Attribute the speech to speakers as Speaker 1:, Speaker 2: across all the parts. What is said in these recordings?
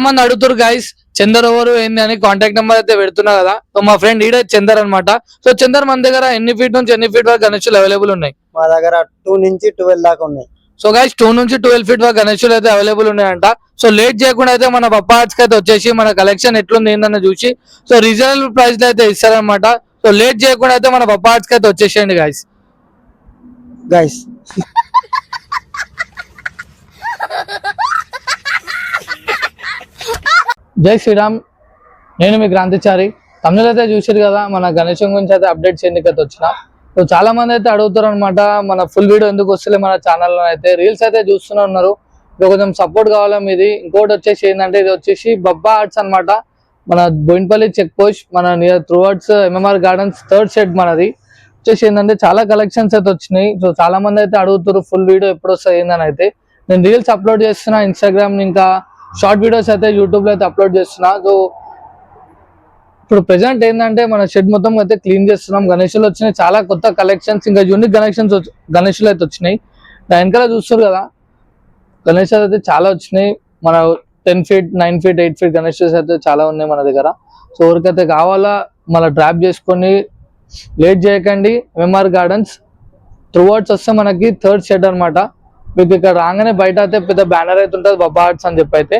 Speaker 1: మంది అడుగుతారు గైస్ చందర్ ఎవరు ఏంది అని కాంటాక్ట్ నెంబర్ అయితే పెడుతున్నా కదా. సో మా ఫ్రెండ్ ఈడే చందర్ అనమాట. సో చందర్ మన దగ్గర ఎన్ని ఫీట్ నుంచి ఎన్ని ఫీట్ వరకు గణేషులు అవైలబుల్ ఉన్నాయి?
Speaker 2: మా దగ్గర 2 నుంచి 12 దాకా ఉన్నాయి.
Speaker 1: సో గైస్ 2 నుంచి 12 ఫీట్ వరకు గణేషులు అయితే అవైలబుల్ ఉన్నాయంట. సో లేట్ చేయకుండా అయితే మన పప్పా ఆర్ట్స్ కి అయితే వచ్చేసి మన కలెక్షన్ ఎట్లుంది ఏందన్న చూసి సో రీజనబుల్ ప్రైస్ లో అయితే ఇస్తారనమాట. సో లేట్ చేయకుండా అయితే మన పప్పా ఆర్ట్స్ కి అయితే వచ్చేసేయండి గైస్. జై శ్రీరామ్, నేను మీ క్రాంతిచారి. తమిళ అయితే చూసారు కదా, మన గణేశం గురించి అయితే అప్డేట్స్ ఎందుకైతే వచ్చిన. సో చాలా మంది అయితే అడుగుతారు అనమాట, మన ఫుల్ వీడియో ఎందుకు వస్తలే మన ఛానల్లో అయితే. రీల్స్ అయితే చూస్తూనే ఉన్నారు, ఇది కొంచెం సపోర్ట్ కావాలా మీది. ఇంకోటి వచ్చేసి ఏంటంటే ఇది వచ్చేసి బబ్బా ఆర్ట్స్ అనమాట, మన బోయిన్పల్లి చెక్ పోస్ట్, మన near towards MMR gardens 3rd shed మనది. వచ్చేసి ఏంటంటే చాలా కలెక్షన్స్ అయితే వచ్చినాయి. సో చాలా మంది అయితే అడుగుతారు ఫుల్ వీడియో ఎప్పుడు వస్తుంది ఏందని. అయితే నేను రీల్స్ అప్లోడ్ చేస్తున్నా ఇన్స్టాగ్రామ్, ఇంకా షార్ట్ వీడియోస్ అయితే యూట్యూబ్ లో అయితే అప్లోడ్ చేస్తున్నా. సో ఇప్పుడు ప్రెసెంట్ ఏంటంటే మన షెడ్ మొత్తం అయితే క్లీన్ చేస్తున్నాం. గణేషులు వచ్చినాయి, చాలా కొత్త కలెక్షన్స్, ఇంకా యూనిక్ గణేషులు అయితే వచ్చినాయి. వెనకాల చూస్తారు కదా, గణేషులు అయితే చాలా వచ్చినాయి. మన 10 ఫీట్ 9 ఫీట్ 8 ఫీట్ గణేషులు అయితే చాలా ఉన్నాయి మన దగ్గర. సో ఎవరికైతే కావాలా మళ్ళీ డ్రాప్ చేసుకొని లేట్ చేయకండి. MMR గార్డెన్స్ త్రూవర్డ్స్ వస్తే మనకి 3rd షెడ్ అనమాట. మీకు ఇక్కడ రాగానే బయట అయితే పెద్ద బ్యానర్ అయితే ఉంటుంది బబ్బా ఆర్ట్స్ అని చెప్పి అయితే.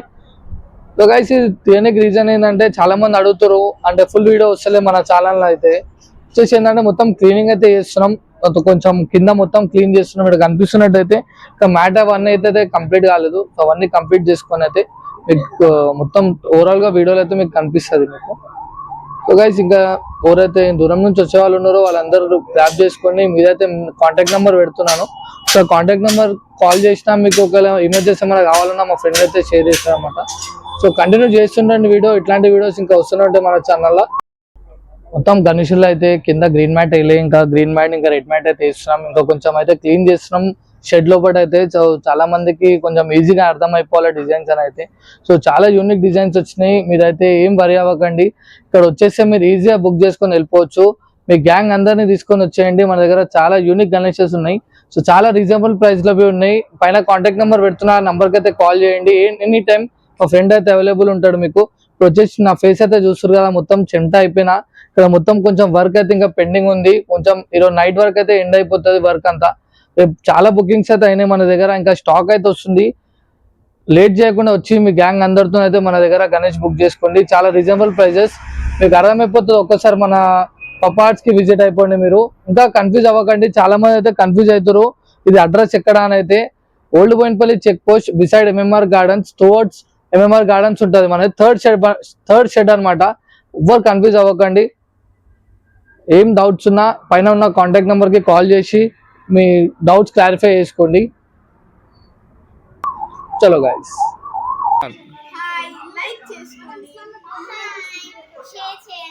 Speaker 1: సో గైస్ ఇది దేనికి రీజన్ ఏంటంటే చాలా మంది అడుగుతారు, అంటే ఫుల్ వీడియో వస్తలే మన ఛానల్లో అయితే. వచ్చేసి ఏంటంటే మొత్తం క్లీనింగ్ అయితే చేస్తున్నాం, కొంచెం కింద మొత్తం క్లీన్ చేస్తున్నాం. ఇక్కడ కనిపిస్తున్నట్టయితే ఇంకా మ్యాట్ అవన్నీ అయితే కంప్లీట్ కాలేదు. సో అవన్నీ కంప్లీట్ చేసుకొని అయితే మీకు మొత్తం ఓవరాల్ గా వీడియోలో అయితే మీకు కనిపిస్తుంది మీకు. సో గైస్ ఇంకా ఎవరైతే దూరం నుంచి వచ్చే వాళ్ళు ఉన్నారో వాళ్ళందరూ గ్రాప్ చేసుకొని మీరైతే కాంటాక్ట్ నెంబర్ పెడుతున్నాను. సో కాంటాక్ట్ నెంబర్ కాల్ చేసినా మీకు ఒకవేళ ఎమర్జెన్సీ ఏమైనా కావాలన్నా మా ఫ్రెండ్ అయితే షేర్ చేస్తారు అనమాట. సో కంటిన్యూ చేస్తుండండి వీడియో, ఇట్లాంటి వీడియోస్ ఇంకా వస్తుంటే మన ఛానల్లో. మొత్తం గణేషులు అయితే కింద గ్రీన్ మ్యాట్ వేయలే, ఇంకా గ్రీన్ మ్యాట్ ఇంకా రెడ్ మ్యాట్ అయితే వేస్తున్నాం. ఇంకా కొంచెం అయితే క్లీన్ చేస్తున్నాం షెడ్ లోపల అయితే. సో చాలా మందికి కొంచెం ఈజీగా అర్థం అయిపోవాలి డిజైన్స్ అని అయితే. సో చాలా యూనిక్ డిజైన్స్ వచ్చినాయి, మీరైతే ఏం వరి అవ్వకండి. ఇక్కడ వచ్చేస్తే మీరు ఈజీగా బుక్ చేసుకొని వెళ్ళిపోవచ్చు. మీ గ్యాంగ్ అందరినీ తీసుకొని వచ్చేయండి, మన దగ్గర చాలా యూనిక్ గణేషెస్ ఉన్నాయి. సో చాలా రీజనబుల్ ప్రైస్ లో ఉన్నాయి. పైన కాంటాక్ట్ నెంబర్ పెడుతున్నా, ఆ నెంబర్కి అయితే కాల్ చేయండి. ఎనీ టైం మా ఫ్రెండ్ అయితే అవైలబుల్ ఉంటాడు మీకు. ఇప్పుడు వచ్చేసి నా ఫేస్ అయితే చూస్తారు కదా, మొత్తం చెమట అయిపోయినా. ఇక్కడ మొత్తం కొంచెం వర్క్ అయితే ఇంకా పెండింగ్ ఉంది, కొంచెం ఈరోజు నైట్ వర్క్ అయితే ఎండ్ అయిపోతుంది వర్క్ అంతా. రేపు చాలా బుకింగ్స్ అయితే అయినాయి మన దగ్గర, ఇంకా స్టాక్ అయితే వస్తుంది. లేట్ చేయకుండా వచ్చి మీ గ్యాంగ్ అందరితో అయితే మన దగ్గర గణేష్ బుక్ చేసుకోండి. చాలా రీజనబుల్ ప్రైజెస్, మీకు అర్థమైపోతుంది. ఒక్కసారి మన పప్పా ఆర్ట్స్ కి విజిట్ అయిపోండి మీరు. ఇంకా కన్ఫ్యూజ్ అవ్వకండి, చాలా మంది అయితే కన్ఫ్యూజ్ అవుతారు ఇది అడ్రస్ ఎక్కడ అని అయితే. Old Boinpally check post beside MMR gardens, towards MMR gardens ఉంటుంది మన 3rd షెడ్ అనమాట. ఎవ్వరు కన్ఫ్యూజ్ అవ్వకండి. ఏం డౌట్స్ ఉన్నా పైన ఉన్న కాంటాక్ట్ నెంబర్ కి కాల్ చేసి మీ డౌట్స్ క్లారిఫై చేసుకోండి. చలో గైస్,
Speaker 3: లైక్ చేసుకోండి, షేర్ చేయండి.